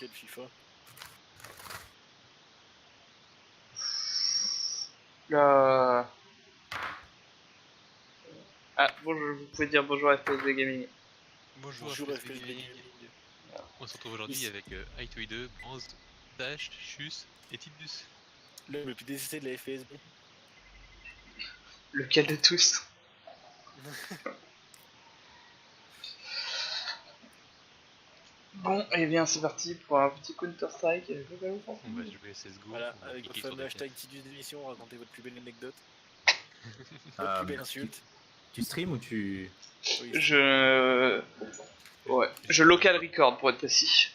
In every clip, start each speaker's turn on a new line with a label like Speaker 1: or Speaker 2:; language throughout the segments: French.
Speaker 1: quel FIFA?
Speaker 2: Là... Ah, bonjour, vous pouvez dire bonjour à FPSB Gaming.
Speaker 3: Bonjour,
Speaker 1: Bonjour,
Speaker 3: FPSB
Speaker 1: FPSB
Speaker 3: Gaming.
Speaker 1: Gaming.
Speaker 3: On se retrouve aujourd'hui
Speaker 1: Ici.
Speaker 3: avec Aitoy2, Bronze, Dash, Chus et Tidus.
Speaker 1: L'homme le plus détesté de la FPSB.
Speaker 2: Lequel de tous? Bon, et bien c'est parti pour un petit Counter-Strike.
Speaker 3: On va jouer CSGO.
Speaker 1: Voilà,
Speaker 3: on va
Speaker 1: avec votre
Speaker 3: cliquer sur
Speaker 1: fameux
Speaker 3: des
Speaker 1: hashtag
Speaker 3: pièces.
Speaker 1: Tidus d'émission, racontez votre plus belle anecdote. Votre plus belle insulte.
Speaker 4: Tu stream ou tu...
Speaker 1: Oui,
Speaker 2: Je... Ouais, je local record pour être précis.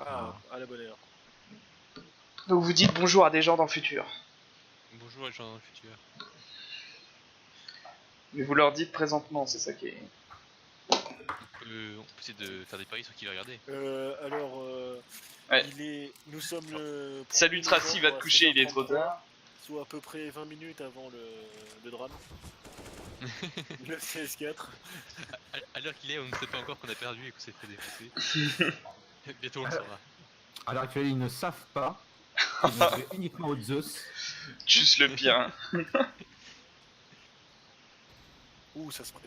Speaker 1: Ah, à la bonne heure.
Speaker 2: Donc vous dites bonjour à des gens dans le futur.
Speaker 3: Bonjour les gens dans le futur.
Speaker 2: Mais vous leur dites présentement, c'est ça qui est...
Speaker 3: On peut essayer de faire des paris sur qui va regarder.
Speaker 1: Alors,
Speaker 2: Ouais.
Speaker 1: nous sommes le...
Speaker 2: Salut Tracy, va te coucher, il est trop tard.
Speaker 1: Soit à peu près 20 minutes avant le drame. Le CS4.
Speaker 3: À l'heure qu'il est, on ne sait pas encore qu'on a perdu et qu'on s'est fait défoncer. Bientôt on le saura.
Speaker 4: À l'heure actuelle, ils ne savent pas qu'ils vont jouer uniquement au Zeus.
Speaker 2: Juste le pire. Hein.
Speaker 1: Ouh, ça se prête.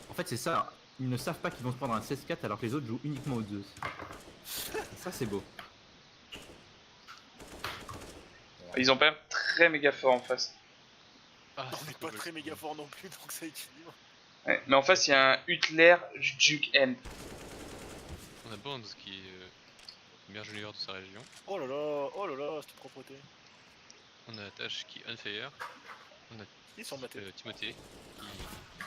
Speaker 4: En fait, c'est ça. Ils ne savent pas qu'ils vont se prendre un 16-4 alors que les autres jouent uniquement au Zeus. Ça, c'est beau.
Speaker 2: Ils ont pas l'air très méga fort en face.
Speaker 3: Ah,
Speaker 1: On n'est pas très méga fort non plus, donc ça équilibre.
Speaker 2: Ouais, mais en face il y a un Hitler Juke M.
Speaker 3: On a Bond qui est le meilleur junior de sa région.
Speaker 1: Oh là là, cette propreté.
Speaker 3: On a Tash qui est Unfair. On a
Speaker 1: Ils sont matés.
Speaker 3: Timothée qui...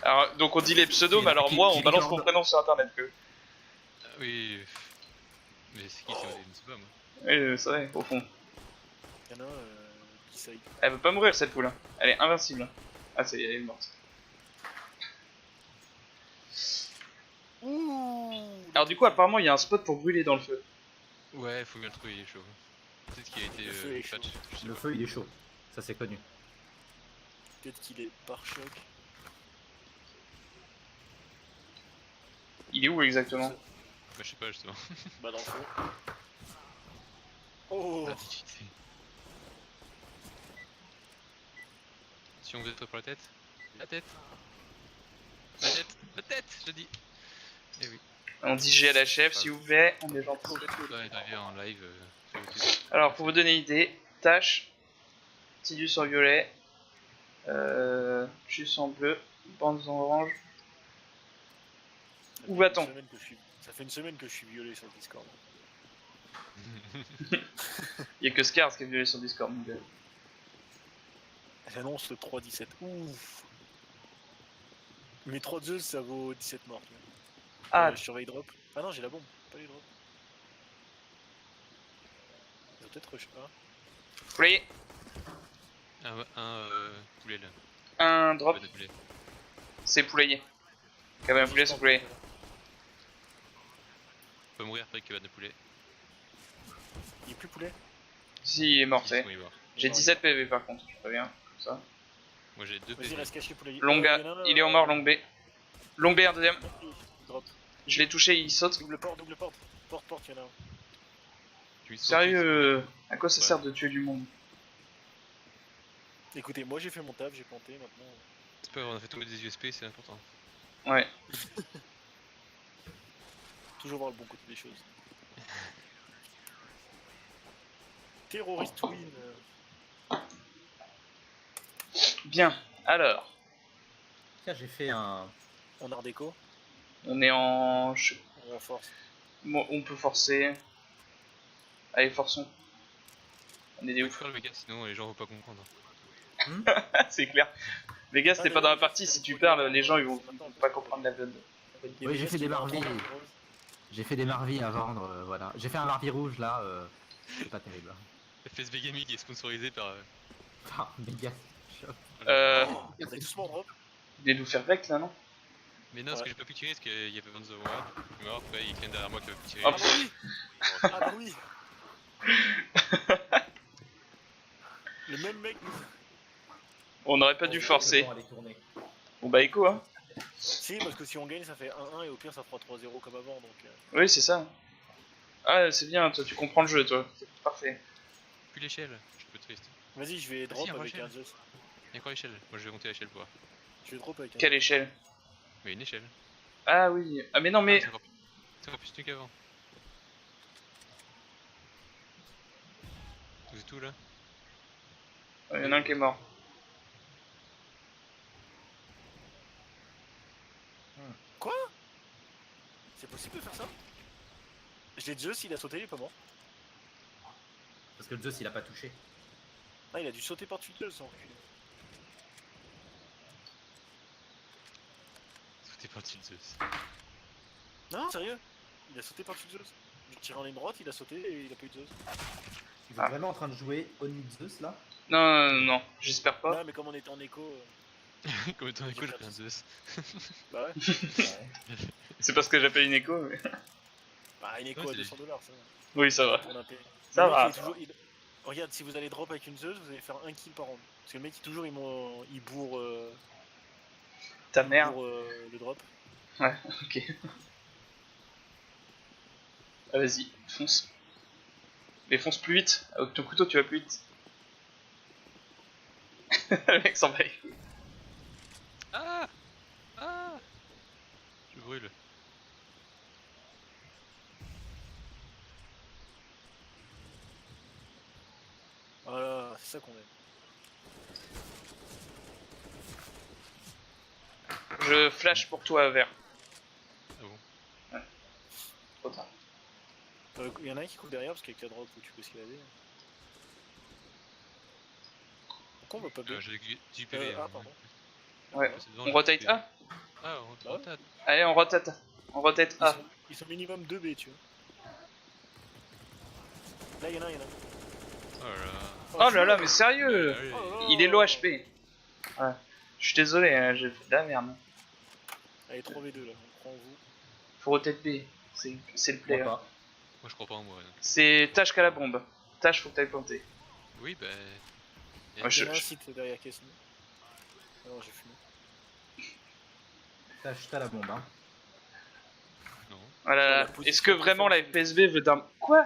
Speaker 2: Alors donc on dit les pseudos, mais alors moi on balance mon prénom sur internet que.
Speaker 3: Ah, oui. Mais c'est qui Timothée? Je ne sais pas moi.
Speaker 2: Oui, c'est vrai, au fond.
Speaker 1: Il y en a un qui saille.
Speaker 2: Elle veut pas mourir cette poule. Hein. Elle est invincible. Ah c'est elle est morte.
Speaker 1: Ouh.
Speaker 2: Alors du coup apparemment il y a un spot pour brûler dans le feu.
Speaker 3: Ouais, faut bien le trouver, il est chaud. Peut-être qu'il a été
Speaker 1: Le feu est
Speaker 3: patch,
Speaker 1: chaud.
Speaker 3: je sais
Speaker 4: Le
Speaker 3: pas.
Speaker 4: feu, il est chaud. Ça, c'est connu.
Speaker 1: Peut-être qu'il est par choc.
Speaker 2: Il est où exactement?
Speaker 3: Bah, je sais pas justement.
Speaker 1: Bah dans le feu. Oh.
Speaker 3: Ah, difficulté. Si on vous êtes prêt pour la tête? La tête. La tête. La tête, je dis. Eh oui.
Speaker 2: On dit G à la chef s'il vous plaît, on est gentil.
Speaker 3: Ça va être arrivé en live sur YouTube.
Speaker 2: Alors pour vous donner une idée, Tash, Tidus en violet, Chus en bleu, Bandes en orange. Où va-t-on?
Speaker 1: Ça fait une semaine que je suis violé sur le Discord.
Speaker 2: Il y a que Scars qui est violet sur Discord mon gars.
Speaker 1: J'annonce le 3-17. Ouf. Mais 3 Zeus ça vaut 17 morts. Tu vois.
Speaker 2: Ah,
Speaker 1: Je surveille drop. Ah non, j'ai la bombe, pas les drops. Ils ont peut-être rush A.
Speaker 2: poulet,
Speaker 3: Un poulet là.
Speaker 2: un drop,
Speaker 3: Pas de poulet.
Speaker 2: c'est poulailler. Quand même un poulet c'est poulailler.
Speaker 3: On peut mourir avec cabane de poulet.
Speaker 1: Il est plus poulet.
Speaker 2: Si il est mort,
Speaker 3: Si,
Speaker 2: c'est.
Speaker 3: on y va.
Speaker 2: J'ai 17 PV par contre, je préviens, comme ça.
Speaker 3: Moi j'ai 2
Speaker 1: Vas-y,
Speaker 3: PV.
Speaker 1: reste caché poulet.
Speaker 2: Long A, il est en mort, long B. Long B, un deuxième.
Speaker 1: Drop.
Speaker 2: Je l'ai touché, il saute.
Speaker 1: Double porte, double porte. Porte, porte, y'en a un.
Speaker 2: Sérieux, à quoi ça
Speaker 3: Ouais.
Speaker 2: sert de tuer du monde?
Speaker 1: Écoutez, moi j'ai fait mon taf, j'ai planté maintenant.
Speaker 3: C'est pas grave, on a fait tomber des USP, c'est important.
Speaker 2: Ouais.
Speaker 1: Toujours voir le bon côté des choses. Terrorist win.
Speaker 2: Bien, alors,
Speaker 4: Tiens, j'ai fait un...
Speaker 1: En art déco,
Speaker 2: on est en...
Speaker 1: on renforce.
Speaker 2: Bon, on peut forcer. Allez, forçons. On est des
Speaker 3: Il
Speaker 2: ouf.
Speaker 3: faut faire le méga, sinon les gens vont pas comprendre.
Speaker 2: C'est clair. Les gars, c'était pas dans la partie, si tu perds, les gens ils vont pas comprendre la donne.
Speaker 4: Oui, j'ai fait des marvis. J'ai fait des marvis à vendre, voilà. J'ai fait un marvi rouge, là. C'est pas terrible.
Speaker 3: FSB Gaming est sponsorisé par...
Speaker 4: Ah, méga.
Speaker 1: On est doucement drop.
Speaker 2: Vous venez de nous faire vect là, non?
Speaker 3: Mais non, ce que j'ai pas pu tirer, c'est qu'il y avait Bonzo War. Il est mort, après il clean derrière moi qui a pu tirer.
Speaker 2: Hop.
Speaker 1: Ah bah oui. Le même mec.
Speaker 2: On n'aurait pas dû forcer. Bon bah écho hein.
Speaker 1: Si, parce que si on gagne, ça fait 1-1 et au pire, ça fera 3-0 comme avant. Donc,
Speaker 2: Oui, c'est ça. Ah, c'est bien, toi, tu comprends le jeu, toi. C'est parfait.
Speaker 3: Plus l'échelle, je suis un peu triste.
Speaker 1: Vas-y, je vais drop
Speaker 3: si, un
Speaker 1: avec
Speaker 3: Rochelle.
Speaker 1: un Zeus.
Speaker 3: Il y a encore l'échelle. Moi je vais monter à l'échelle pour voir.
Speaker 1: Je vais drop avec un
Speaker 2: Quelle échelle?
Speaker 3: Mais une échelle.
Speaker 2: Ah oui. Ah, mais non,
Speaker 3: Ah,
Speaker 2: mais.
Speaker 3: c'est encore plus nu qu'avant. Vous êtes où là?
Speaker 2: Il y en a un qui est mort.
Speaker 1: Quoi? C'est possible de faire ça? Je l'ai Zeus, il a sauté, il est pas mort.
Speaker 4: Parce que le Zeus il a pas touché.
Speaker 1: Ah, il a dû sauter par-dessus Zeus sans reculer.
Speaker 3: Tout est parti de Zeus.
Speaker 1: Non, sérieux? Il a sauté par-dessus Zeus. Je tirais en ligne droite, il a sauté et il a pas eu de Zeus.
Speaker 4: Tu es vraiment en train de jouer Oni Zeus là?
Speaker 2: Non, non, non, non, j'espère pas.
Speaker 1: Non, mais comme on était en écho.
Speaker 3: Comme étant écho, j'ai pris un Zeus.
Speaker 1: Bah ouais.
Speaker 4: Ouais.
Speaker 2: C'est pas ce que j'appelle une écho, mais.
Speaker 1: Bah, une écho
Speaker 3: Ouais,
Speaker 1: à
Speaker 3: c'est-
Speaker 1: 200 $, ça va.
Speaker 2: Oui, ça va.
Speaker 1: Pour un P.
Speaker 2: Ça
Speaker 1: Le mec,
Speaker 2: va,
Speaker 1: il est
Speaker 2: ça
Speaker 1: toujours- il- Regarde, si vous allez drop avec une Zeus, vous allez faire un kill par round. Parce que le mec, toujours, il bourre,
Speaker 2: Ta mère.
Speaker 1: le drop.
Speaker 2: Ouais, ok. Ah, vas-y, fonce. Mais fonce plus vite. Avec ton couteau, tu vas plus vite. Le mec s'en va.
Speaker 3: Ah! Ah! Je brûle.
Speaker 1: Voilà, c'est ça qu'on aime.
Speaker 2: Je flash pour toi, vert.
Speaker 3: Ah bon?
Speaker 2: Trop tard.
Speaker 1: Il y en a un qui court derrière parce qu'avec la drop où tu peux escalader. Pourquoi on va pas bien?
Speaker 3: J'ai du PV.
Speaker 1: Ah,
Speaker 3: hein.
Speaker 1: pardon.
Speaker 2: Ouais.
Speaker 3: C'est devant,
Speaker 2: On
Speaker 3: j'ai
Speaker 2: rotate
Speaker 3: du PV.
Speaker 2: A.
Speaker 3: Ah, on
Speaker 1: Bah ouais.
Speaker 3: rotate.
Speaker 2: Allez, on rotate. On rotate A.
Speaker 1: Ils sont minimum 2B, tu vois. Là, il y en a un, il y en a un.
Speaker 3: Oh là là.
Speaker 2: Oh là là, mais sérieux.
Speaker 3: Allez.
Speaker 1: Oh.
Speaker 2: Il est low HP. Ouais. Je suis désolé, hein, j'ai fait de la merde.
Speaker 1: Allez, 3v2 là, on prend vous.
Speaker 2: Faut rotate B. C'est le
Speaker 4: Moi
Speaker 2: player.
Speaker 4: pas.
Speaker 3: Moi je crois pas en moi. Donc.
Speaker 2: C'est Tâche qu'à la bombe. Tâche, faut que t'ailles planter.
Speaker 3: Oui, bah.
Speaker 2: Ouais,
Speaker 1: Il y en a un site derrière Cassini. Non, j'ai fumé.
Speaker 4: T'as la bombe hein.
Speaker 3: Non.
Speaker 2: Voilà.
Speaker 1: La position
Speaker 2: Est-ce que vraiment la FPSV veut d'un. Quoi?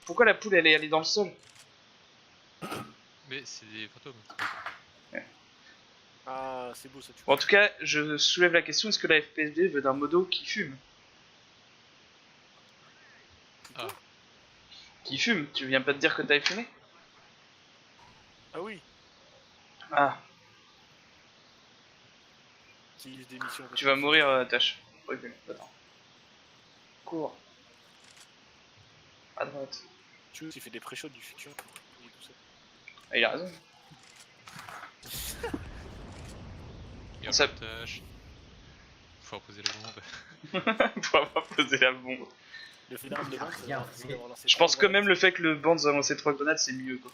Speaker 2: Pourquoi la poule elle est allée dans le sol?
Speaker 3: Mais c'est des fantômes.
Speaker 1: Ah, c'est beau ça, tu
Speaker 2: Bon, en tout cas, je soulève la question, est-ce que la FPSV veut d'un modo qui fume?
Speaker 3: Ah.
Speaker 2: Qui fume? Tu viens pas de dire que t'avais fumé?
Speaker 1: Ah oui,
Speaker 2: Ah,
Speaker 1: qui use des missions.
Speaker 2: tu vas mourir, Tâche. Recule, attends. Cours. À droite.
Speaker 1: Tu vois, il fait des pré-shots du futur. Il est tout seul.
Speaker 2: Ah, il a raison.
Speaker 3: Et
Speaker 2: Ça-
Speaker 3: ça tâche. Faut reposer la bombe.
Speaker 2: Pour avoir posé la bombe.
Speaker 1: Le fait d'arme de vente, c'est
Speaker 4: Bien
Speaker 1: d'avoir-
Speaker 4: fait.
Speaker 1: d'avoir lancé
Speaker 2: Je pense
Speaker 1: trois
Speaker 2: que même
Speaker 1: grenades.
Speaker 2: le fait que le Bands a lancé 3 grenades, c'est mieux, quoi.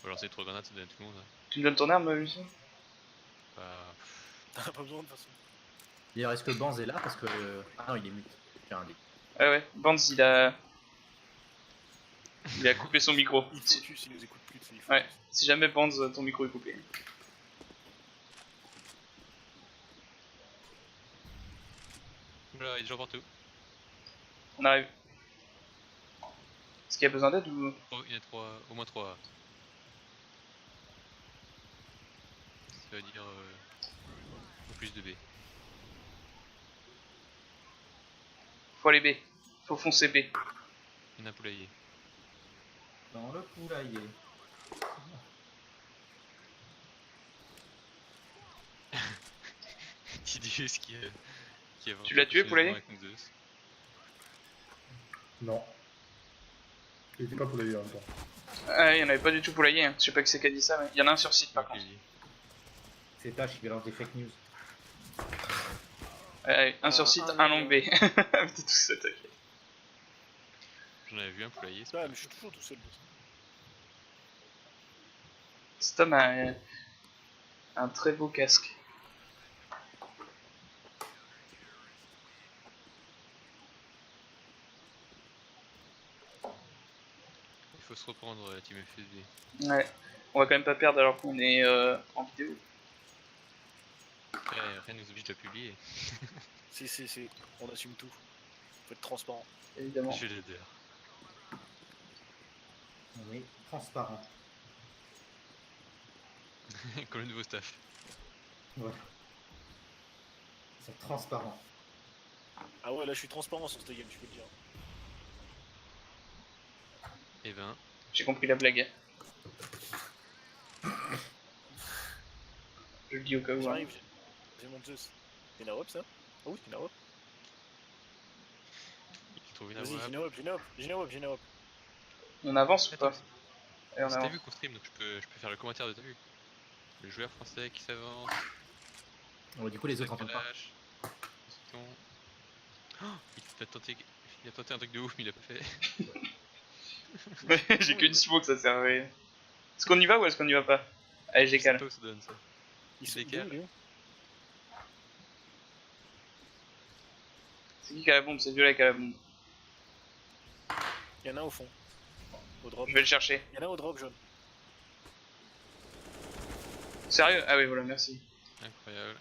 Speaker 3: Faut lancer 3 grenades, ça donne à tout le monde.
Speaker 2: Tu me donnes ton arme, Lucien?
Speaker 3: Bah.
Speaker 1: T'en as pas besoin de toute façon.
Speaker 4: D'ailleurs, est-ce que Banz est là? Parce que. Ah non, il est mute. J'ai un dé.
Speaker 2: Ah ouais, Bands il a. Il a coupé son micro.
Speaker 1: Il
Speaker 2: Si,
Speaker 1: focus, il nous écoute plus, c'est il
Speaker 2: Ouais.
Speaker 1: focus.
Speaker 2: si jamais Bands, ton micro est coupé.
Speaker 3: Oula, il y a des gens partout.
Speaker 2: On arrive. Est-ce qu'il y a besoin d'aide ou.
Speaker 3: Oh, il y en a 3, au moins 3. Ça veut dire. Au plus de B.
Speaker 2: Faut aller B. Faut foncer B.
Speaker 3: Il y en a un poulailler.
Speaker 4: Dans le poulailler.
Speaker 3: Tidius qui a.
Speaker 2: Tu l'as tué, poulailler?
Speaker 3: avec une Zeus.
Speaker 5: Non. Il était pas poulailler en même temps.
Speaker 2: Ah, il y en avait pas du tout poulailler. Hein. Je sais pas qui c'est qui a dit ça, mais il y en a un sur site par contre.
Speaker 4: C'est Tash qui lance des fake news.
Speaker 2: Un sur site,
Speaker 1: un
Speaker 2: un long B.
Speaker 1: long
Speaker 2: T'es tous attaqués.
Speaker 3: J'en avais vu un poulailler. c'est
Speaker 1: Ouais,
Speaker 3: pas-
Speaker 1: mais je suis toujours tout seul. de toute façon.
Speaker 2: Cet homme a un très beau casque.
Speaker 3: Il faut se reprendre Team FSB.
Speaker 2: Ouais. On va quand même pas perdre alors qu'on est en vidéo.
Speaker 3: Après, rien nous oblige à publier.
Speaker 1: Si, on assume tout. Faut être transparent.
Speaker 2: évidemment.
Speaker 3: Je vais l'aider.
Speaker 4: Oui, transparent.
Speaker 3: Comme le nouveau staff.
Speaker 4: Voilà. C'est transparent.
Speaker 1: Ah ouais, là je suis transparent sur cette game, je peux le dire.
Speaker 3: Et ben,
Speaker 2: J'ai compris la blague. Je le dis au cas où. Hein.
Speaker 1: J'arrive, j'ai mon Zeus. C'est une AWP ça? Ah oui, c'est une AWP.
Speaker 3: il trouve une
Speaker 1: Vas-y,
Speaker 3: AWP.
Speaker 1: j'ai une AWP, j'ai une AWP, j'ai une AWP.
Speaker 2: On avance ou pas?
Speaker 3: Attends,
Speaker 2: Allez, on
Speaker 3: si t'as
Speaker 2: avance.
Speaker 3: vu qu'on stream, donc je peux faire le commentaire de t'as vu. Le joueur français qui s'avance.
Speaker 4: Bon, du coup, les autres entendent pas.
Speaker 3: Lâche. Attention. Oh, il a tenté un truc de ouf, mais il a pas fait.
Speaker 2: J'ai qu'une smoke, ça servait. Est-ce qu'on y va ou est-ce qu'on y va pas? Allez,
Speaker 3: Je sais
Speaker 2: j'écale.
Speaker 3: pas où ça donne ça.
Speaker 1: Ils sont
Speaker 3: décale.
Speaker 1: où, il est où?
Speaker 2: C'est qui a la bombe? C'est Violet qui a la bombe.
Speaker 1: Il y en a un au fond. Au drop.
Speaker 2: Je vais le chercher.
Speaker 1: Il y en a un au drop jaune.
Speaker 2: Sérieux? Ah oui, voilà, merci.
Speaker 3: Incroyable.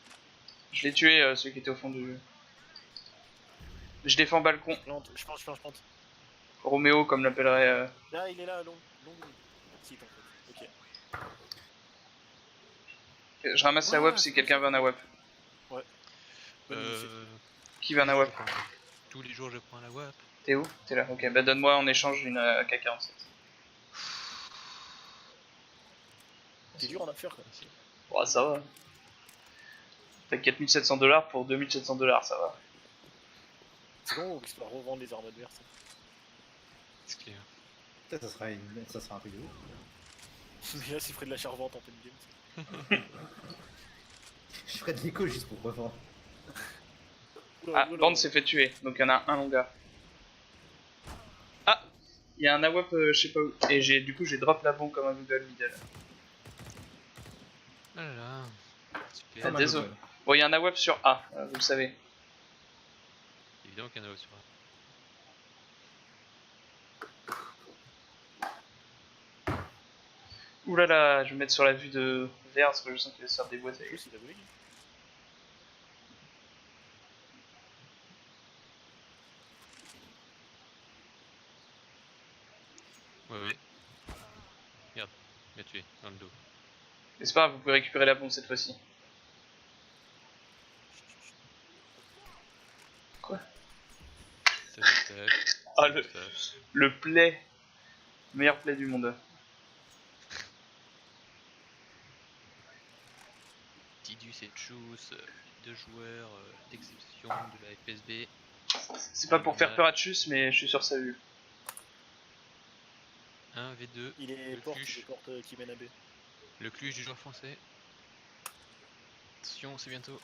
Speaker 2: Je l'ai tué, celui qui était au fond du jeu. Je défends balcon.
Speaker 1: Plante, je plante.
Speaker 2: Roméo, comme l'appellerait.
Speaker 1: Là, il est là, long site en fait. Ok.
Speaker 2: Je ramasse la
Speaker 1: Ouais,
Speaker 2: WAP si quelqu'un veut un AWAP.
Speaker 1: Bonne initiative.
Speaker 2: Qui veut un AWAP?
Speaker 3: Tous les jours je prends la WAP.
Speaker 2: T'es où? T'es là, ok. Bah donne-moi en échange une AK-47.
Speaker 1: C'est dur en affaire quoi.
Speaker 2: Bon, ça va. T'as 4700 $ pour 2700 $, ça va.
Speaker 1: C'est bon, on risque de revendre les armes adverses.
Speaker 3: C'est clair.
Speaker 4: Peut-être ça sera un truc de ouf.
Speaker 1: Mais là, c'est ferait de l'achat-revente en pleine game.
Speaker 4: Je ferai de l'écho juste pour revendre.
Speaker 2: Ah, Bande s'est fait tuer, donc il y en a un longa. Ah! Il y a un AWAP, je sais pas où. Et du coup, j'ai drop la bombe comme un Google middle.
Speaker 3: Oh là là. Super.
Speaker 2: Ah, désolé. Bon, il y a un AWAP sur A, vous le savez.
Speaker 3: Évidemment qu'il y en a au sur A.
Speaker 2: Ouh là là, je vais me mettre sur la vue de vert parce que je sens qu'il va se faire déboîter.
Speaker 1: En plus, il a volé.
Speaker 3: Ouais. Regarde, il m'a tué dans le dos.
Speaker 2: Mais c'est pas grave, vous pouvez récupérer la bombe cette fois-ci. Quoi? Ah, le play. Meilleur play du monde.
Speaker 3: Tidus et Juice, deux joueurs d'exception de la FSB.
Speaker 2: C'est pas pour faire peur à Tchus, mais je suis sur sa vue.
Speaker 3: 1 V2.
Speaker 1: Il est
Speaker 3: Le
Speaker 1: porte,
Speaker 3: cluche.
Speaker 1: il est porte qui mène à B.
Speaker 3: Le cluche du joueur français. Attention, c'est bientôt.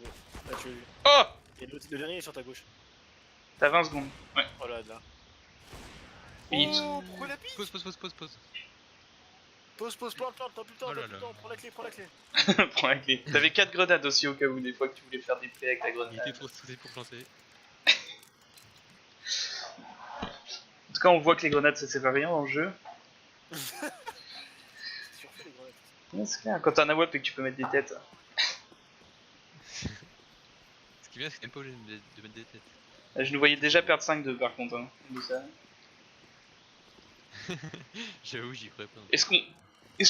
Speaker 1: Là, tu l'as vu.
Speaker 2: Oh!
Speaker 1: Et le dernier est sur ta gauche.
Speaker 2: T'as 20 secondes. Ouais.
Speaker 1: Oh là, là.
Speaker 2: Hit.
Speaker 1: Oh, pourquoi la pique?
Speaker 3: Pause.
Speaker 1: Pause, plante, t'as plus le temps,
Speaker 3: Oh là
Speaker 1: t'as plus le
Speaker 3: là.
Speaker 1: temps, prends la clé.
Speaker 2: Prends la clé. T'avais 4 grenades aussi au cas où, des fois que tu voulais faire des plays avec la
Speaker 3: Il était
Speaker 2: grenade.
Speaker 3: trop stressé pour planter.
Speaker 2: En tout cas, on voit que les grenades ça sert à rien dans le jeu.
Speaker 1: C'est surfait les grenades.
Speaker 2: Ouais, c'est clair, quand t'as un AWAP et que tu peux mettre des têtes.
Speaker 3: Ce qui est bien, c'est que t'es même pas obligé de mettre des têtes.
Speaker 2: Je nous voyais déjà perdre 5-2 par contre. Hein, de ça.
Speaker 3: J'avoue, j'y ferais pas.
Speaker 2: Est-ce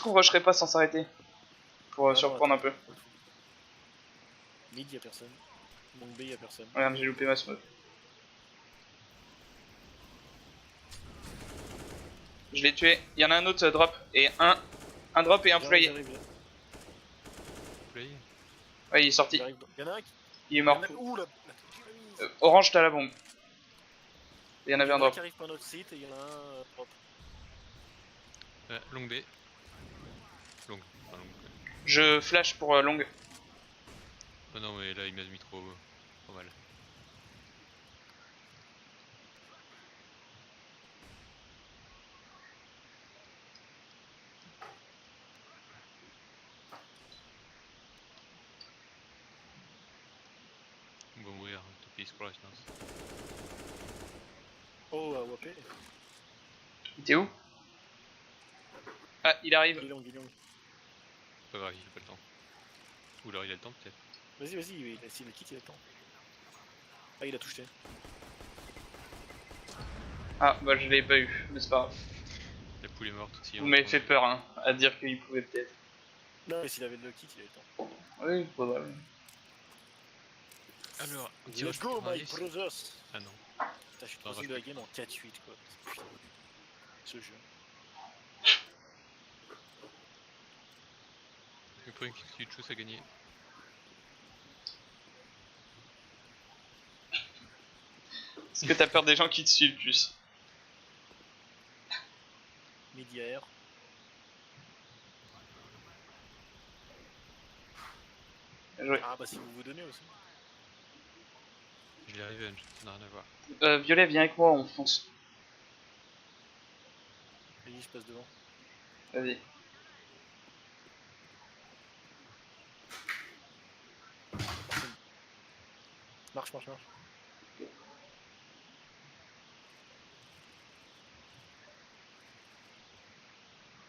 Speaker 2: qu'on rusherait pas sans s'arrêter? Pour
Speaker 1: Non,
Speaker 2: surprendre un peu.
Speaker 1: Mid, y'a personne. Mon B, y'a personne.
Speaker 2: Regarde, j'ai loupé ma smoke. Je l'ai tué. Il y en a un autre drop. Et un drop et un play.
Speaker 1: J'arrive.
Speaker 3: Play.
Speaker 2: Ouais, il est sorti.
Speaker 1: Y'en a un qui.
Speaker 2: Il est mort.
Speaker 1: Ouh la.
Speaker 2: Orange, t'as la bombe. Il y en avait un drop.
Speaker 1: qui arrive par notre site et y'en a un drop.
Speaker 3: Long B. Long. Enfin, long.
Speaker 2: Je flash pour long.
Speaker 3: Oh non, mais là, il m'a mis trop mal. On va mourir, tant pis, c'est pour la finance.
Speaker 1: Oh, AWP.
Speaker 2: Il était où? Ah, il arrive.
Speaker 1: Il est long.
Speaker 3: Pas grave, il a pas le temps. Ou alors il a le temps peut-être.
Speaker 1: Vas-y, vas-y, il a essayé le kit, il attend. Ah, il a tout jeté.
Speaker 2: Ah, bah je l'ai pas eu, mais c'est pas grave.
Speaker 3: La poule est morte aussi.
Speaker 2: Vous m'avez fait peur, hein, à dire qu'il pouvait peut-être.
Speaker 1: Non, mais s'il avait le kit, il avait le temps.
Speaker 2: Oui, probable.
Speaker 3: Alors, un petit
Speaker 1: Let's
Speaker 3: rush
Speaker 1: go,
Speaker 3: pour
Speaker 1: my
Speaker 3: Marius.
Speaker 1: brothers!
Speaker 3: Ah non.
Speaker 1: Putain, je suis
Speaker 3: Non,
Speaker 1: 3
Speaker 3: je
Speaker 1: de la
Speaker 3: peux.
Speaker 1: game en 4-8, quoi. Putain. Ce jeu.
Speaker 3: Le premier qui tue chose à gagner.
Speaker 2: Est-ce que t'as peur des gens qui te suivent plus?
Speaker 1: Midi air.
Speaker 2: Bien joué.
Speaker 1: Ah, bah si vous vous donnez aussi.
Speaker 3: Je vais revenge, ça n'a rien à voir.
Speaker 2: Violet, viens avec moi, on fonce.
Speaker 1: Vas-y, je passe devant.
Speaker 2: Vas-y.
Speaker 1: Marche, marche, marche.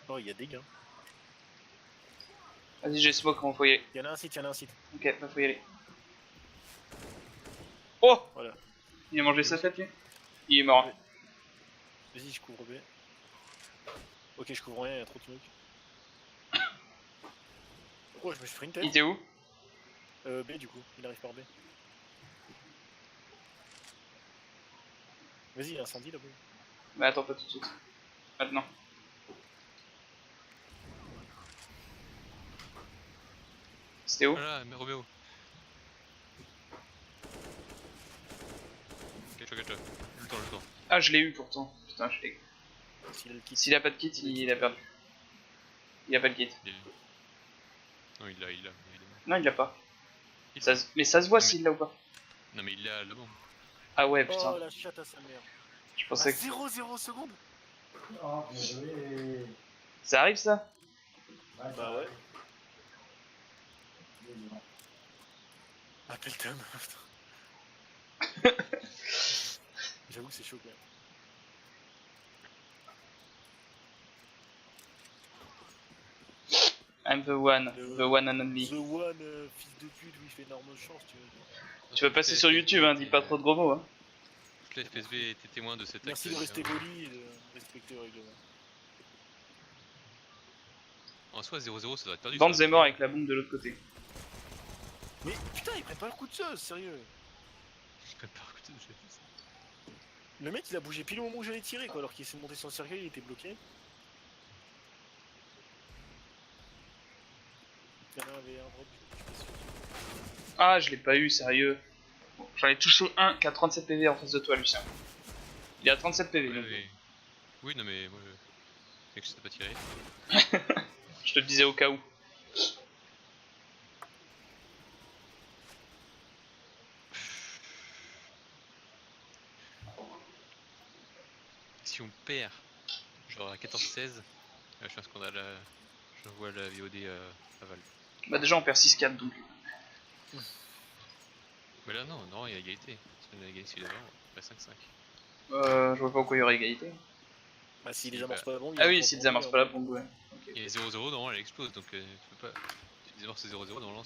Speaker 1: Oh, il y a des gains.
Speaker 2: Vas-y, j'ai smoke, on faut y aller.
Speaker 1: Il y en a un site, il y en a un site.
Speaker 2: Ok, bah faut y aller. Oh!
Speaker 1: Voilà.
Speaker 2: Il a mangé sa tête, lui? Il est mort.
Speaker 1: Vas-y, je couvre B. Ok, je couvre rien, il y a trop de smoke. Oh, je me suis pris une tête.
Speaker 2: Il était où?
Speaker 1: B du coup, il arrive par B. Vas-y, il y a incendie là-bas.
Speaker 2: Mais attends, pas tout de suite. Maintenant. C'était où?
Speaker 3: Voilà, mais Roméo. Catch-toi, catch-toi. Le temps, le temps.
Speaker 2: Ah, je l'ai eu pourtant. Putain, je l'ai.
Speaker 1: S'il a le kit.
Speaker 2: S'il a pas de kit, il a perdu. Il a pas de kit.
Speaker 3: Il- Non, il l'a, évidemment.
Speaker 2: Non, il l'a pas.
Speaker 3: Il-
Speaker 2: Mais ça se voit
Speaker 3: Mais-
Speaker 2: s'il l'a ou pas.
Speaker 3: Non, mais il l'a là-bas.
Speaker 2: Ah ouais,
Speaker 1: Oh
Speaker 2: putain.
Speaker 1: la chatte à sa mère.
Speaker 2: Je
Speaker 1: À
Speaker 2: pensais que
Speaker 1: 0,0 secondes.
Speaker 5: Oh, désolé.
Speaker 2: ça arrive ça.
Speaker 1: Bah ouais. Appelle Tom. J'avoue que c'est chaud quand même.
Speaker 2: I'm the one and only.
Speaker 1: The One, fils de pute, où il fait énorme chance, tu vois.
Speaker 2: Tu vas passer sur YouTube, hein, dis pas trop de gros mots. Hein.
Speaker 3: Toute la FSB était témoin de cet
Speaker 1: Merci
Speaker 3: acte.
Speaker 1: de rester poli et de respecter le règlement.
Speaker 3: En soi, 0-0, ça doit être perdu.
Speaker 2: Vance
Speaker 3: ça.
Speaker 2: est mort avec la bombe de l'autre côté.
Speaker 1: Mais putain, il prend pas le coup de sauce, sérieux.
Speaker 3: Je peux pas écouter ça.
Speaker 1: Le mec il a bougé pile au moment où j'allais tirer quoi, alors qu'il essaie de monter sur le cercueil, il était bloqué. Il y en avait un drop, je suis pas sûr.
Speaker 2: Ah, je l'ai pas eu, sérieux. Bon, j'en ai touché un qui a 37 PV en face de toi, Lucien. Il a 37 PV.
Speaker 3: Ouais,
Speaker 2: donc.
Speaker 3: mais... Oui, non, mais moi, c'est que je sais pas tirer.
Speaker 2: Je te le disais au cas où.
Speaker 3: Si on perd, genre à 14-16, je fais un scandale. J'envoie la VOD à Val.
Speaker 2: Bah déjà on perd 6-4 donc.
Speaker 3: Mais là, non, non, il y a égalité. Si on a égalité d'avant, on fait 5-5.
Speaker 2: Je vois pas pourquoi il y aurait égalité.
Speaker 1: Bah s'il
Speaker 3: Si,
Speaker 1: désamorce
Speaker 3: bah.
Speaker 1: pas la bombe,
Speaker 2: Ah oui, s'ils désamorcent pas la bombe, ouais.
Speaker 3: Il y a 0-0, normalement elle explose, donc tu peux pas. Si tu désamorces 0-0, normalement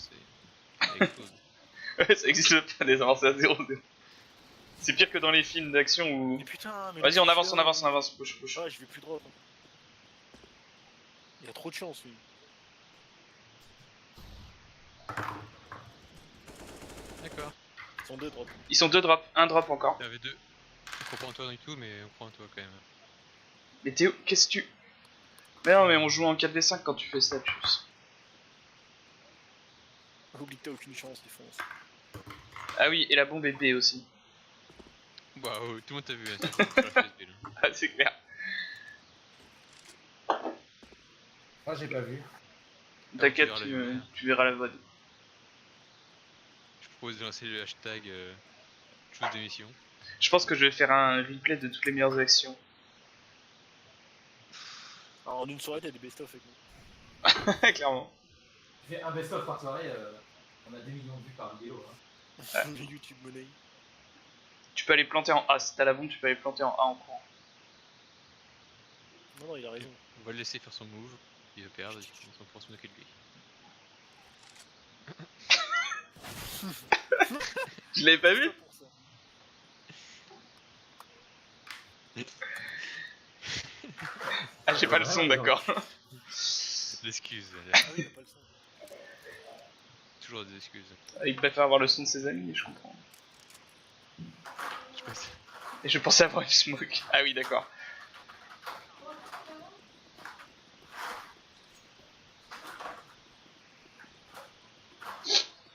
Speaker 3: elle explose.
Speaker 2: Ouais, ça existe pas des avancées à 0-0. C'est pire que dans les films d'action où.
Speaker 1: Mais putain, mais.
Speaker 2: Vas-y, on avance, on avance, on avance, push, push.
Speaker 1: Ah, je vais plus droit. Il a trop de chance lui.
Speaker 3: D'accord.
Speaker 1: Ils sont deux drops.
Speaker 2: Ils sont deux drops, un drop encore.
Speaker 3: Il y en avait deux. On prend pas en toi du tout, mais on prend en toi quand même.
Speaker 2: Mais Théo, qu'est-ce que tu. Mais non, mais on joue en 4v5 quand tu fais ça, plus.
Speaker 1: Oublie que t'as aucune chance, défonce.
Speaker 2: Ah oui, et la bombe est B aussi.
Speaker 3: Waouh, tout le monde t'a vu hein, sur la FSB là.
Speaker 2: Ah, c'est clair.
Speaker 5: Moi, j'ai pas vu.
Speaker 2: T'inquiète,
Speaker 3: tu verras la
Speaker 2: tu verras la VOD.
Speaker 3: Je propose de lancer le hashtag chose d'émission.
Speaker 2: Je pense que je vais faire un replay de toutes les meilleures actions.
Speaker 1: Alors, en une soirée, t'as des best-of avec nous.
Speaker 2: Clairement.
Speaker 4: Tu fais un best-of par soirée, on a 2 millions de vues par vidéo. Hein.
Speaker 1: Les YouTube money.
Speaker 2: Tu peux aller planter en A. Si t'as la bombe, tu peux aller planter en A en courant.
Speaker 1: Non, non, il a raison.
Speaker 3: On va le laisser faire son move, il va perdre, on s'en prend son de lui.
Speaker 2: Je l'avais pas vu.
Speaker 1: Pour ça.
Speaker 2: Ah, j'ai pas le son, d'accord.
Speaker 3: L'excuse.
Speaker 1: Ah oui, il a pas le son.
Speaker 3: Toujours des excuses.
Speaker 2: Il préfère avoir le son de ses amis, je comprends.
Speaker 3: Je pense.
Speaker 2: Et je pensais avoir une smoke. Ah oui, d'accord.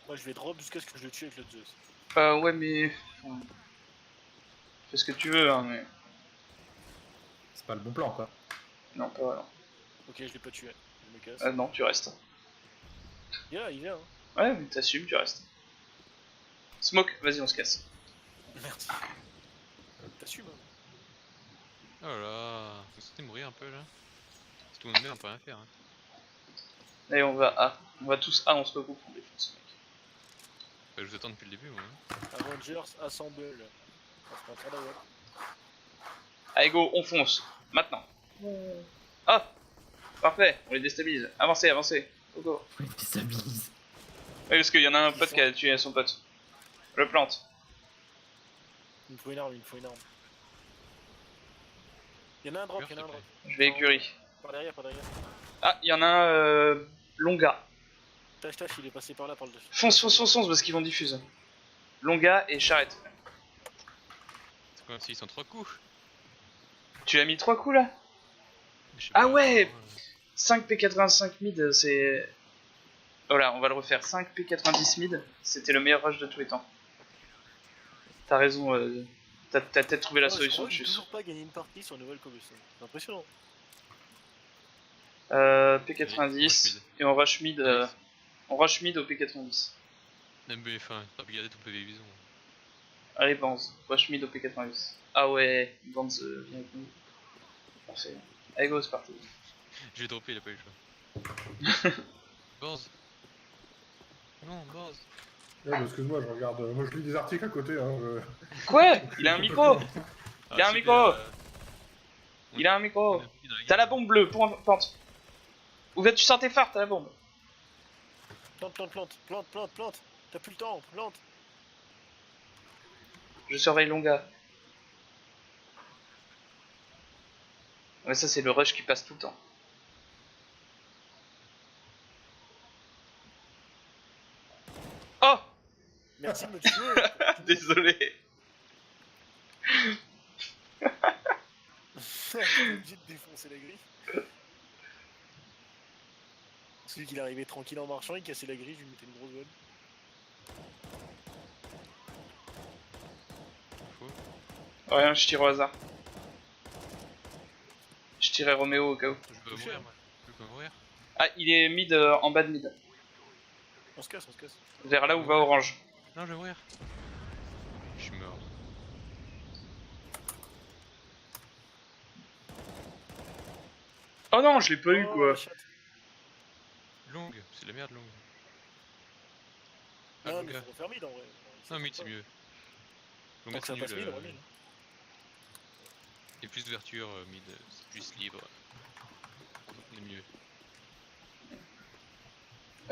Speaker 1: Moi je vais drop jusqu'à ce que je le tue avec le Zeus.
Speaker 2: Ouais, mais... enfin, fais ce que tu veux, hein, mais...
Speaker 4: C'est pas le bon plan quoi.
Speaker 2: Non, pas vraiment.
Speaker 1: Ok, je l'ai pas tué. Je me casse.
Speaker 2: Non, tu restes.
Speaker 1: Il est là, il est là. Hein.
Speaker 2: Ouais, mais t'assumes, tu restes. Smoke, vas-y, on se casse.
Speaker 1: Merci. T'assumes. Hein.
Speaker 3: Oh là là, vous sentez mourir un peu là? Si tout le monde meurt, on peut rien faire. Hein.
Speaker 2: Allez, on va A. On va tous A, on se regroupe, on défonce, mec.
Speaker 3: Bah, je vous attends depuis le début, moi. Hein.
Speaker 1: Avengers Assemble. On se prend très d'avant.
Speaker 2: Allez, go, on fonce. Maintenant. Ah, parfait, on les déstabilise. Avancez, avancez. Go, go.
Speaker 4: On les déstabilise.
Speaker 2: Oui, parce qu'il y en a un pote qui a tué son pote. Je le plante.
Speaker 1: Il me faut une arme, il me faut une arme. Il y en a un drop, il y en a un drop.
Speaker 2: Je vais écurie.
Speaker 1: Par derrière, par derrière.
Speaker 2: Ah, il y en a un Longa.
Speaker 1: Tâche, tâche, il est passé par là, par le dessus.
Speaker 2: Fonce, fonce, fonce, fonce, parce qu'ils vont diffuser. Longa et charrette.
Speaker 3: C'est comme s'ils sont 3 coups.
Speaker 2: Tu l'as mis 3 coups là?
Speaker 3: Je sais
Speaker 2: Ah
Speaker 3: pas,
Speaker 2: ouais.
Speaker 3: vraiment,
Speaker 2: 5 P85 mid, c'est... Voilà, on va le refaire. 5 P90 mid, c'était le meilleur rush de tous les temps. T'as raison, t'as peut-être trouvé la solution,
Speaker 1: J'ai
Speaker 2: je suis
Speaker 1: toujours
Speaker 2: sûr.
Speaker 1: pas gagné une partie sur Nouvelle Cobblestone. C'est impressionnant.
Speaker 2: P90, et on rush mid, au P90.
Speaker 3: Non, mais enfin, t'as regardé ton PV bison.
Speaker 2: Allez, Banz, rush mid au P90. Ah ouais, Banz, viens avec nous. Parfait. Allez, go, c'est parti.
Speaker 3: Je l'ai droppé, il a pas eu le choix. Borz. Non, Borz.
Speaker 5: Ouais, bah, excuse-moi, je regarde. Moi, je lis des articles à côté. Hein,
Speaker 2: Quoi? Il a un micro.
Speaker 3: Ah,
Speaker 2: Il a un
Speaker 3: super,
Speaker 2: micro. Il a un micro.
Speaker 3: on a pris dans la
Speaker 2: T'as la
Speaker 3: gueule.
Speaker 2: bombe bleue, pente. Où vas-tu sans tes phares, t'as la bombe.
Speaker 1: Plante, plante, plante, plante, plante, plante. T'as plus le temps, plante.
Speaker 2: Je surveille Longa. Ouais, ça c'est le rush qui passe tout le temps. Oh.
Speaker 1: Merci de me tuer.
Speaker 2: Désolé.
Speaker 1: J'étais obligé de défoncer la grille. Celui qui arrivait tranquille en marchant, il cassait la grille, je lui mettais une grosse bonne.
Speaker 2: Rien, je tire au hasard. Je tirais Roméo au cas où.
Speaker 3: Je veux mourir, moi. Je peux mourir.
Speaker 2: Ah, il est mid, en bas de mid.
Speaker 1: On se casse, on se casse.
Speaker 2: Vers là où va Orange.
Speaker 3: Non, je vais mourir. Je suis mort.
Speaker 2: Oh non, je l'ai pas eu
Speaker 1: Oh,
Speaker 2: quoi.
Speaker 1: la chatte.
Speaker 3: Longue, c'est de la merde longue. Ah,
Speaker 1: Non, mais
Speaker 3: Longa.
Speaker 1: faut refaire mid en vrai.
Speaker 3: Non, mid c'est mieux.
Speaker 1: Tant
Speaker 3: Longa
Speaker 1: que
Speaker 3: c'est
Speaker 1: ça passe
Speaker 3: nul.
Speaker 1: mid, on va mid.
Speaker 3: Et plus d'ouverture, mid, c'est plus libre. On est mieux.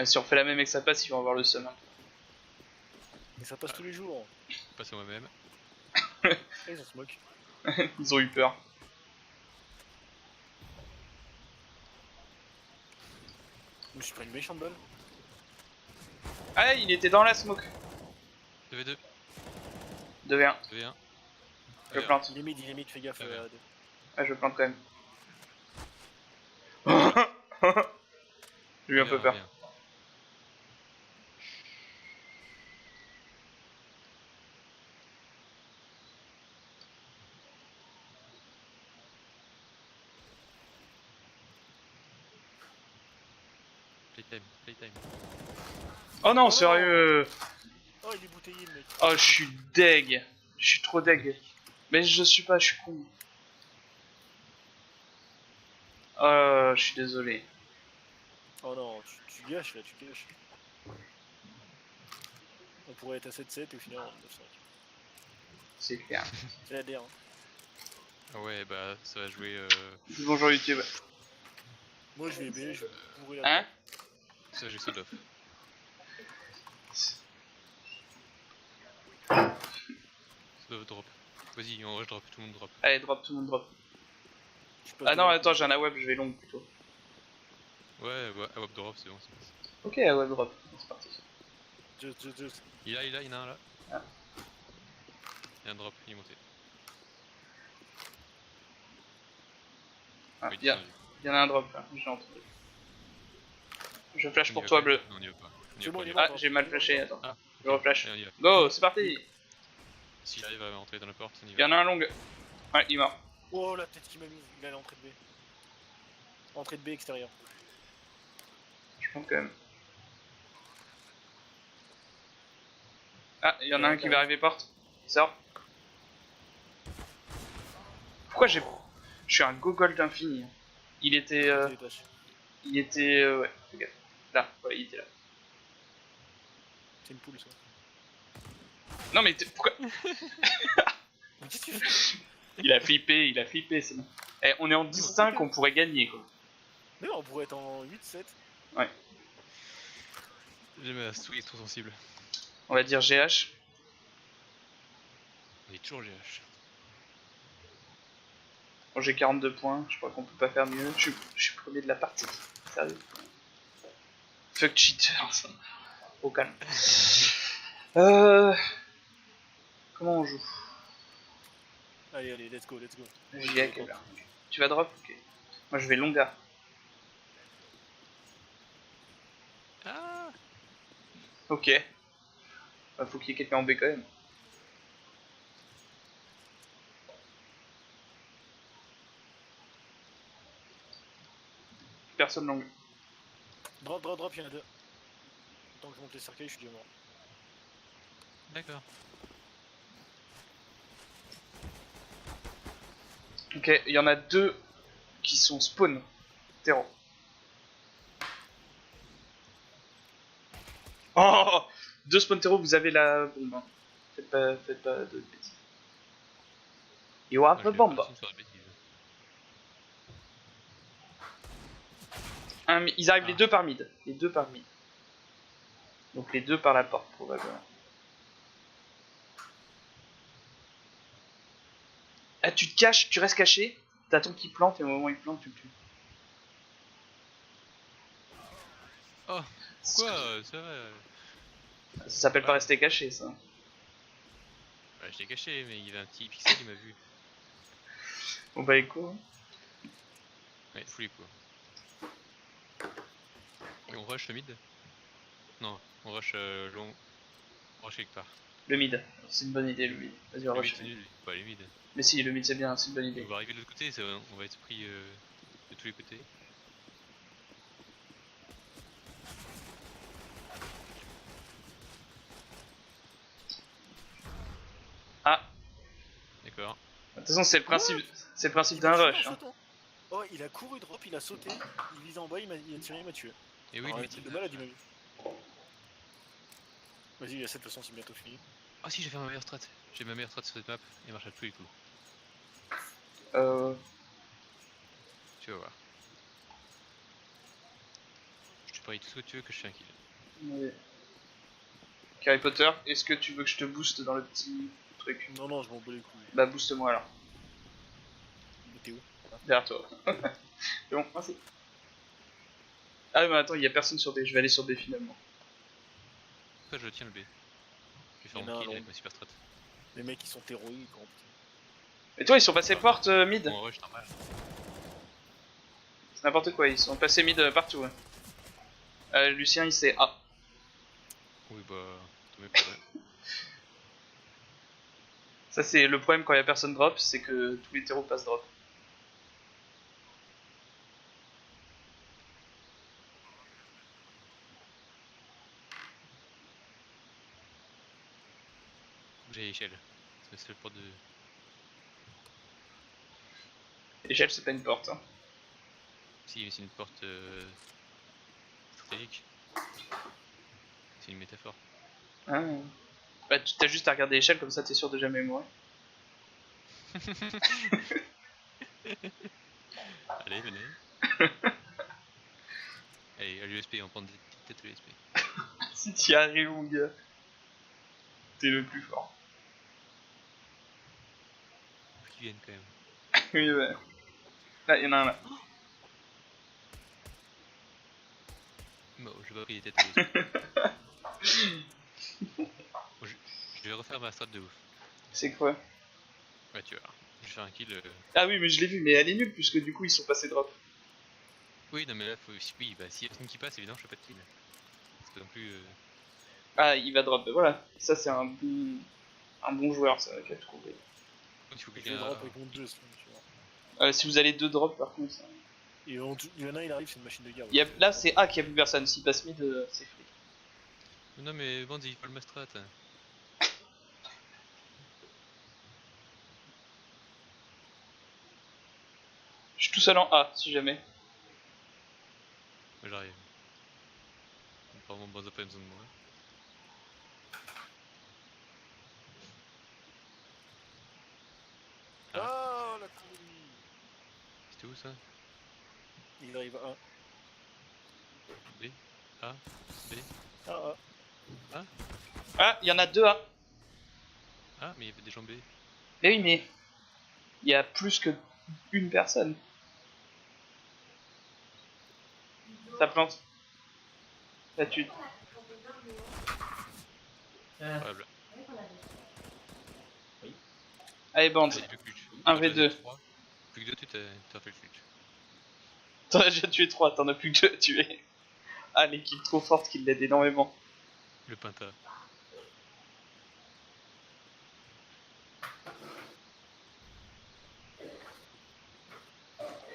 Speaker 2: Si on fait la même et que ça passe, ils vont avoir le seum.
Speaker 1: Mais ça passe tous les jours.
Speaker 3: Passe à moi-même.
Speaker 1: Ah, ils ont smoke.
Speaker 2: Ils ont eu peur.
Speaker 1: Je me suis pris une méchante balle.
Speaker 2: Ah, il était dans la smoke.
Speaker 3: 2v2,
Speaker 2: 2v1.
Speaker 3: 2v1.
Speaker 2: Je plante.
Speaker 1: Il est mid, fais gaffe.
Speaker 3: Ah, merde.
Speaker 1: Ad.
Speaker 2: Ah, je plante quand même. J'ai eu un peu peur.
Speaker 3: Playtime, playtime.
Speaker 2: Oh non,
Speaker 1: Oh.
Speaker 2: sérieux.
Speaker 1: Oh, il est bouteillé le mec.
Speaker 2: Oh, je suis deg. Je suis trop deg. Mais je suis pas, je suis con. Oh, je suis désolé.
Speaker 1: Oh non, tu gâches là, tu gâches. On pourrait être à 7-7 et au final on est 9-5.
Speaker 2: C'est clair.
Speaker 1: C'est la DR. Hein.
Speaker 3: Ah ouais, bah ça va jouer.
Speaker 2: Bonjour YouTube.
Speaker 1: Moi je vais B, je vais bourrer la
Speaker 2: Hein?
Speaker 3: Ça va jouer Soul of. Drop. Vas-y, on rush drop, tout le monde drop.
Speaker 2: Allez, drop, tout le monde drop.
Speaker 1: Je peux
Speaker 2: Ah
Speaker 1: te
Speaker 2: non,
Speaker 1: voir.
Speaker 2: attends, j'ai un AWeb, je vais long plutôt.
Speaker 3: Ouais, web drop, c'est bon, c'est bon.
Speaker 2: Ok, AWeb drop, c'est parti.
Speaker 1: Just.
Speaker 3: Il y en a un là.
Speaker 2: Ah.
Speaker 3: Il y a un drop, il est monté.
Speaker 2: Ah,
Speaker 3: Oui,
Speaker 2: il y en a un drop là, j'ai entendu. Je flash pour toi, bleu.
Speaker 3: Non, on y va pas. On y
Speaker 1: C'est
Speaker 3: va
Speaker 1: bon,
Speaker 3: pas,
Speaker 1: il est
Speaker 3: on y va
Speaker 1: mort.
Speaker 2: Ah, j'ai mal flashé, attends.
Speaker 3: Ah,
Speaker 2: Je reflash.
Speaker 3: Allez, on y va.
Speaker 2: Go, c'est parti.
Speaker 3: Si j'arrive à entrer dans la porte, on y
Speaker 2: Il
Speaker 3: va.
Speaker 2: y en a un long. Ouais, il est mort.
Speaker 1: Oh la tête qu'il m'a mise, il allait entrée de B. Entrée de B extérieure.
Speaker 2: Je compte quand même. Ah, il y en a un qui va arriver porte. Il sort. Pourquoi j'ai... Je suis un gogol d'infini. Il était... ouais, fais gaffe. Là, ouais, il était là.
Speaker 1: C'est une poule ça.
Speaker 2: Non mais pourquoi...
Speaker 1: Mais qu'est-ce que tu fais?
Speaker 2: Il a flippé, c'est bon. Eh, on est en 10-5, on pourrait gagner quoi.
Speaker 1: Mais on pourrait être en 8-7.
Speaker 3: J'aime la souris trop sensible.
Speaker 2: On va dire GH.
Speaker 3: On est toujours GH.
Speaker 2: Bon, j'ai 42 points, je crois qu'on peut pas faire mieux. Je suis premier de la partie. Sérieux. Fuck cheaters. Au calme. Comment on joue?
Speaker 1: Allez, let's go.
Speaker 2: J'y ai, là. Tu vas drop? Ok. Moi je vais longa.
Speaker 3: Ah,
Speaker 2: Ok. Bah, faut qu'il y ait quelqu'un en B quand même. Personne longue.
Speaker 1: Drop, il y en a deux. Tant que je monte les cercueils, je suis déjà mort.
Speaker 3: d'accord.
Speaker 2: Ok, il y en a deux qui sont spawn. Terreau. Oh, deux spawn terreau, vous avez la bombe. Hein. Faites pas de bêtises. You have the bomb. Ils arrivent les deux par mid. Donc les deux par la porte probablement. Ah, tu te caches, tu restes caché, t'attends qu'il plante et au moment où il plante, tu le tues.
Speaker 3: Oh, quoi c'est vrai.
Speaker 2: Ça s'appelle pas rester caché, ça.
Speaker 3: Ouais, je l'ai caché, mais il y avait un petit pixel, il m'a vu.
Speaker 2: Bon bah écoute.
Speaker 3: Ouais, fou les coups. Et on rush le mid? Non, on rush long. On rush quelque part.
Speaker 2: Le mid, c'est une bonne idée le mid. Vas-y, on
Speaker 3: Le mid
Speaker 2: rush.
Speaker 3: c'est nul, pas les mid.
Speaker 2: Mais si, le mid c'est bien, c'est une bonne idée.
Speaker 3: On va arriver de l'autre côté, on va être pris de tous les côtés.
Speaker 2: Ah,
Speaker 3: D'accord.
Speaker 2: de toute façon c'est le principe d'un rush. Hein.
Speaker 1: Oh, il a couru drop, il a sauté, il vise en bas, il a tiré, il m'a tué.
Speaker 3: Et oui,
Speaker 1: Alors,
Speaker 3: lui,
Speaker 1: il de malade, il m'a vu. Vas-y, cette façon c'est bientôt fini.
Speaker 3: Ah si, j'ai fait ma meilleure strat. J'ai ma meilleure strat sur cette map, et marche à tous les coups. Tu vas voir. Je te parie tout ce que tu veux que je fais un kill.
Speaker 2: Ouais. Harry Potter, est-ce que tu veux que je te booste dans le petit truc?
Speaker 1: Non, je m'en bats les couilles.
Speaker 2: Bah booste-moi alors.
Speaker 1: Mais t'es où?
Speaker 2: Derrière toi. C'est bon, merci. Ah mais attends, il y a personne sur B, je vais aller sur B finalement.
Speaker 3: Pourquoi je tiens le B? Je vais faire
Speaker 1: Il y en a
Speaker 3: mon
Speaker 1: un
Speaker 3: kill
Speaker 1: long.
Speaker 3: avec ma super strat.
Speaker 1: Les mecs ils sont héroïques en plus.
Speaker 2: Et toi, ils sont passés porte mid?
Speaker 3: Bon, en rush normal.
Speaker 2: C'est n'importe quoi, ils sont passés mid partout. Ouais. Lucien, il sait A.
Speaker 3: Oui, bah, tous mes problèmes.
Speaker 2: Ça, c'est le problème quand il y a personne drop, c'est que tous les terreaux passent drop.
Speaker 3: J'ai échelle. C'est le seul port de.
Speaker 2: Échelle, c'est pas une porte. Hein.
Speaker 3: Si, mais c'est une porte stratégique. C'est une métaphore.
Speaker 2: Ah. Bah, tu t'as juste à regarder l'échelle, comme ça t'es sûr de jamais mourir.
Speaker 3: Allez, venez. Allez, à l'USP, on prend des têtes à l'USP.
Speaker 2: Si t'y arrives, mon gars, t'es le plus fort.
Speaker 3: qui viennent quand même.
Speaker 2: Oui, ouais. Là, il y en a un là.
Speaker 3: Bon, j'ai pas pris les têtes à l'autre. Bon, je vais refaire ma strat de ouf.
Speaker 2: C'est quoi?
Speaker 3: Ouais, tu vois. Je vais faire un kill.
Speaker 2: Ah oui, mais je l'ai vu, mais elle est nulle puisque du coup ils sont passés drop.
Speaker 3: Oui, non, mais là, faut. Oui, bah, s'il y a personne qui passe, évidemment, je fais pas de kill. C'est pas non plus.
Speaker 2: Ah, il va drop, voilà. Ça, c'est un bon joueur, ça, qui a trouvé.
Speaker 3: Il faut
Speaker 1: Je vais
Speaker 3: quelqu'un.
Speaker 1: drop avec mon 2 sinon, tu vois.
Speaker 2: Si vous allez 2 drops, par contre, ça...
Speaker 1: Et il y en a, il arrive, c'est une machine de guerre.
Speaker 2: Là, c'est A qui a plus personne. S'il passe mid, c'est free.
Speaker 3: Non, mais Bandit, il faut le ma strat.
Speaker 2: Je suis tout seul en A, si jamais.
Speaker 3: Moi, j'arrive. Apparemment, Banzo pas besoin de moi.
Speaker 1: Ah, la connerie.
Speaker 3: C'était où ça?
Speaker 1: Il arrive à 1.
Speaker 3: B A B
Speaker 1: Ah, ah.
Speaker 2: Ah, il y en a 2 A.
Speaker 3: Ah, mais il y avait des gens B.
Speaker 2: Mais oui, mais... Il y a plus que une personne. Ça plante. Ça tue.
Speaker 3: Voilà.
Speaker 2: Allez, bande.
Speaker 3: J'ai plus que tu.
Speaker 2: 1v2.
Speaker 3: Plus que 2, t'as fait le fluke.
Speaker 2: T'en as déjà tué 3, t'en as plus que 2 à tuer. Ah, l'équipe trop forte qui l'aide énormément.
Speaker 3: Le Pinta.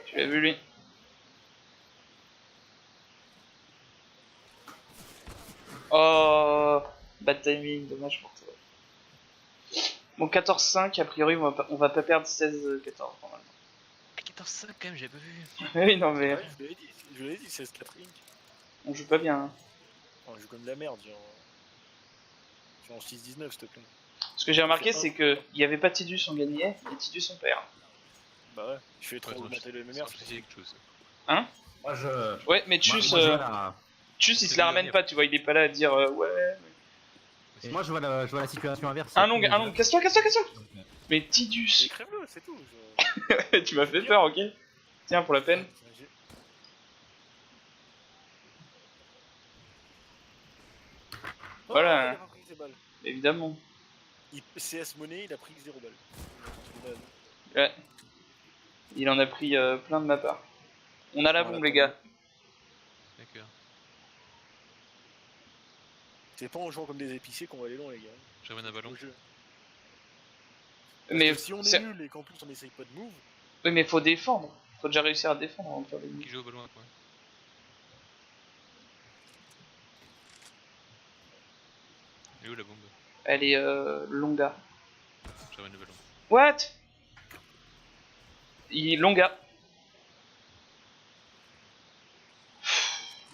Speaker 2: Tu l'as vu, lui? Oh, bad timing, dommage pour toi. Bon, 14-5, a priori, on va pas perdre 16-14 normalement.
Speaker 3: 14-5 quand même, j'avais pas vu.
Speaker 2: Oui, non, mais
Speaker 1: Ouais, je l'avais dit, c'est Catherine.
Speaker 2: on joue pas bien. Hein.
Speaker 1: On joue comme de la merde, genre en 6-19, s'il te plaît.
Speaker 2: Ce que j'ai remarqué, c'est que il y avait pas Tidus, on gagnait, et Tidus, on perd.
Speaker 1: Bah ouais, je fais trop
Speaker 3: Ouais,
Speaker 1: augmenter le MMR.
Speaker 3: c'est quelque chose.
Speaker 2: Hein?
Speaker 4: Moi je.
Speaker 2: Ouais, mais Tchus,
Speaker 4: Moi, je vois la...
Speaker 2: Tchus, il se la ramène pas, tu vois, il est pas là à dire ouais.
Speaker 4: Et moi je vois la situation inverse.
Speaker 2: Un long, casse-toi. Mais
Speaker 1: Et
Speaker 2: Tidus,
Speaker 1: crève-le, c'est tout.
Speaker 2: tu m'as fait peur, ok? Tiens, pour la peine. Voilà.
Speaker 1: Oh, il a pas pris ses balles.
Speaker 2: Évidemment.
Speaker 1: CS monnaie, il a pris 0 balles.
Speaker 2: Ouais. Il en a pris plein de ma part. On a la
Speaker 1: Voilà,
Speaker 2: bombe, les gars.
Speaker 3: D'accord.
Speaker 1: C'est pas en jouant comme des épiciers qu'on va aller loin, les gars.
Speaker 3: Je ramène un ballon.
Speaker 1: Au jeu. Parce
Speaker 2: Mais
Speaker 1: que si on est nul et qu'en plus on essaye pas de move,
Speaker 2: oui, mais faut défendre. Faut déjà réussir à défendre avant de faire des
Speaker 3: Qui
Speaker 2: moves.
Speaker 3: joue au ballon à point? Elle est où la bombe?
Speaker 2: Elle est longa.
Speaker 3: Je ramène le ballon.
Speaker 2: What? Il est longa.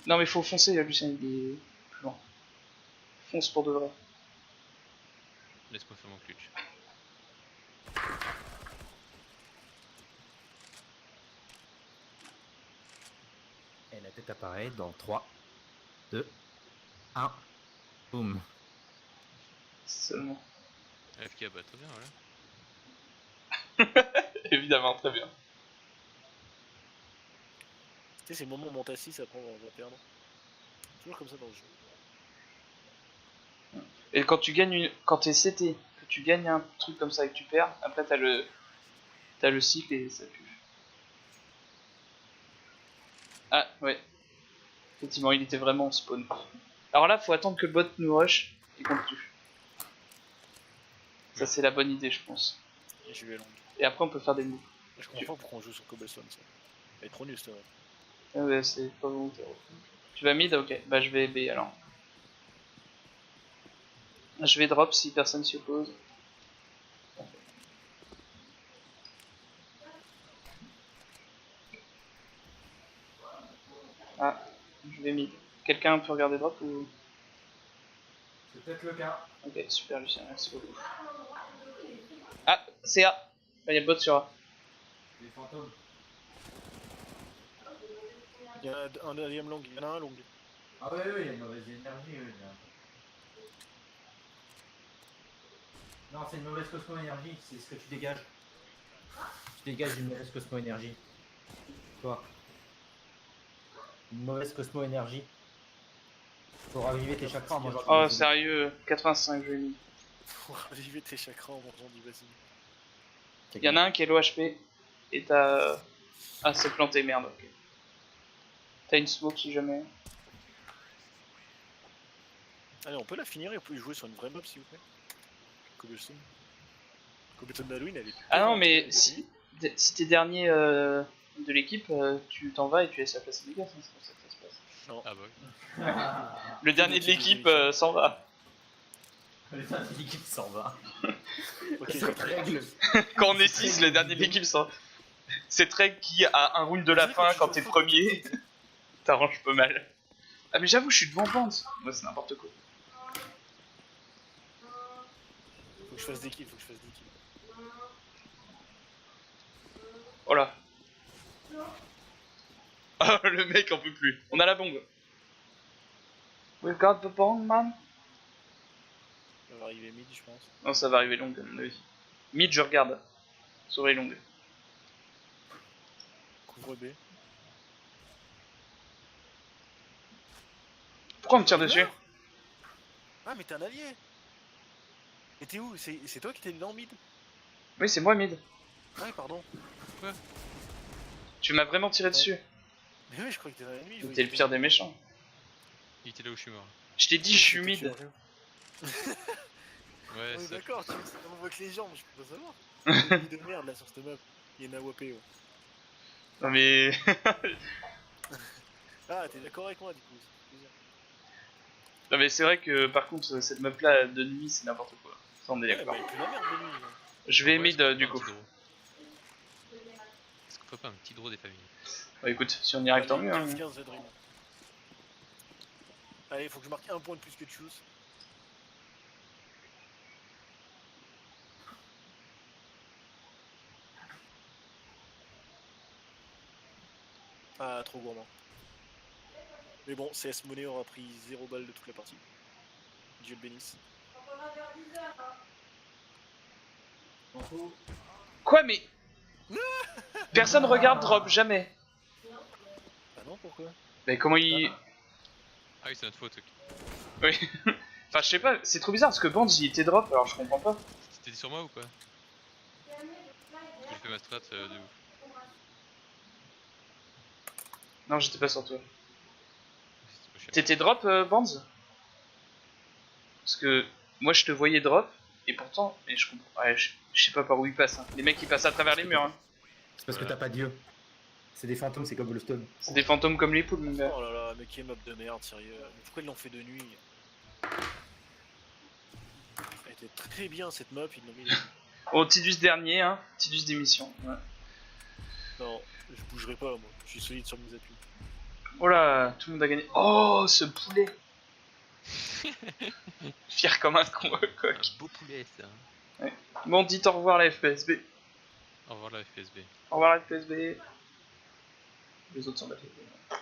Speaker 2: Non mais faut foncer, Lucien, il est plus loin. Fonce pour de vrai.
Speaker 3: Laisse-moi faire mon clutch.
Speaker 4: Et la tête apparaît dans 3, 2, 1. Boum.
Speaker 2: Seulement.
Speaker 3: AFK, bah très bien, voilà.
Speaker 2: Évidemment, très bien.
Speaker 1: tu sais, c'est le moment où on monte à 6, après on va perdre. Toujours comme ça dans le jeu.
Speaker 2: Et quand tu gagnes quand t'es CT, que tu gagnes un truc comme ça et que tu perds, après t'as le cycle et ça pue. Ah ouais. Effectivement, il était vraiment en spawn. Alors là, faut attendre que le bot nous rush et qu'on le tue. Ça c'est la bonne idée, je pense.
Speaker 1: Et je vais long.
Speaker 2: Et après on peut faire des moves.
Speaker 1: Je comprends pas pourquoi on joue sur Cobblestone, ça. Elle est trop nulle, ça.
Speaker 2: Ah ouais, c'est pas volontaire. Tu vas mid? Ok, bah je vais B alors. Je vais drop si personne s'y oppose. Ah, je vais mid. Quelqu'un peut regarder drop ou...
Speaker 4: C'est peut-être le cas.
Speaker 2: Ok, super Lucien, merci beaucoup. Ah, c'est A. Il y a le bot sur A.
Speaker 4: Les fantômes.
Speaker 1: Il y en a un deuxième long, il y en a un long.
Speaker 4: Ah ouais, il y a une mauvaise énergie. Non, c'est une mauvaise cosmo énergie, c'est ce que tu dégages. Tu dégages une mauvaise Cosmo Énergie. Toi. Une mauvaise Cosmo Énergie. Faut raviver tes chakras en mangeant du
Speaker 2: Oh,
Speaker 4: basilic.
Speaker 2: sérieux, 85, je l'ai mis.
Speaker 1: Pour raviver tes chakras en mangeant du basilic.
Speaker 2: Il y en a un qui est low HP. Et t'as. Ah, c'est planté, merde, ok. T'as une smoke si jamais.
Speaker 1: Allez, on peut la finir et on peut jouer sur une vraie map s'il vous plaît. Cobblestone. Cobblestone d'Halloween, elle est.
Speaker 2: Ah non, mais
Speaker 1: pétante,
Speaker 2: si t'es dernier de l'équipe, tu t'en vas et tu laisses la place à Vegas, hein, c'est comme ça que ça se passe.
Speaker 3: Ah bah oui.
Speaker 2: Le dernier de l'équipe s'en va.
Speaker 4: Le dernier de l'équipe s'en va.
Speaker 1: Ok,
Speaker 4: Cette règle.
Speaker 2: Quand on est 6, le dernier de l'équipe s'en va. Cette règle qui, à un round de la fin, quand t'es premier, t'arranges pas mal. Ah, mais j'avoue, je suis devant Band. Moi, c'est n'importe quoi.
Speaker 1: faut que je fasse des kills, faut que je fasse des kills.
Speaker 2: Oh là. Ah, le mec en peut plus. On a la bombe. We've got the bomb, man.
Speaker 1: Ça va arriver mid, je pense.
Speaker 2: Non, ça va arriver long, à mon avis. Mid, je regarde. Souris longue.
Speaker 1: Couvre B.
Speaker 2: Pourquoi on me tire dessus?
Speaker 1: Ah, mais t'es un allié. Et t'es où? C'est toi qui t'es dans mid?
Speaker 2: Oui, c'est moi, mid.
Speaker 1: Ah, ouais, pardon.
Speaker 2: Tu m'as vraiment tiré dessus.
Speaker 1: Mais oui, je crois que t'es un ennemi.
Speaker 2: T'es le pire des méchants.
Speaker 3: Il était là où je suis mort.
Speaker 2: Je t'ai dit, je suis mid.
Speaker 3: Ouais,
Speaker 1: Ouais,
Speaker 3: ça.
Speaker 1: d'accord, on voit que les jambes, je peux pas savoir. Il y a une de merde là sur cette map. Il y en a wapé, ouais.
Speaker 2: Non, mais.
Speaker 1: Ah, t'es d'accord avec moi du coup, ça fait plaisir.
Speaker 2: Non, mais c'est vrai que par contre, cette map là de nuit, c'est n'importe quoi. Ça, on est
Speaker 1: Ouais,
Speaker 2: d'accord.
Speaker 1: bah, il pue la merde de nuit. Là.
Speaker 2: Je vais
Speaker 3: Ouais,
Speaker 2: mid
Speaker 3: est-ce qu'on
Speaker 2: du
Speaker 3: fait
Speaker 2: coup.
Speaker 3: un petit draw Est-ce qu'on ferait pas un petit draw des familles?
Speaker 2: Bah écoute, si on y arrive, tant mieux. Hein.
Speaker 1: 15-15 Z Dream. Allez, faut que je marque un point de plus que Choose. Ah, trop gourmand. Mais bon, CS Money aura pris 0 balles de toute la partie. Dieu le bénisse.
Speaker 2: Quoi, mais. Personne regarde drop, jamais.
Speaker 1: Ah non, pourquoi?
Speaker 2: Mais comment il.
Speaker 3: Ah oui, c'est notre faute. Ok.
Speaker 2: Oui. Enfin, je sais pas, c'est trop bizarre parce que Band il était drop alors je comprends pas.
Speaker 3: T'étais sur moi ou quoi? Parce que j'ai fait ma strat de ouf.
Speaker 2: Non, j'étais pas sur toi.
Speaker 3: C'était pas chiant.
Speaker 2: T'étais drop, Bands? Parce que moi je te voyais drop et pourtant. Mais je comprends. Ouais, je sais pas par où ils passent. Hein. Les mecs ils passent à travers les murs. Hein.
Speaker 4: C'est parce que t'as pas Dieu. C'est des fantômes, c'est comme Cobblestone.
Speaker 2: C'est des fantômes comme les poules, mon gars.
Speaker 1: Oh là là, mais quelle map de merde, sérieux. Mais pourquoi ils l'ont fait de nuit? Elle était très bien cette map, ils l'ont mis de nuit.
Speaker 2: Oh, Tidus dernier, hein. Tidus d'émission. Ouais.
Speaker 1: Non, je bougerai pas moi, je suis solide sur mes appuis.
Speaker 2: Oh là, tout le monde a gagné. Oh, ce poulet. Fier comme un con, coq.
Speaker 3: Un beau poulet ça.
Speaker 2: Bon, dites au revoir la FPSB.
Speaker 3: Au revoir la FPSB.
Speaker 2: Au revoir la FPSB. Les autres sont la FPSB.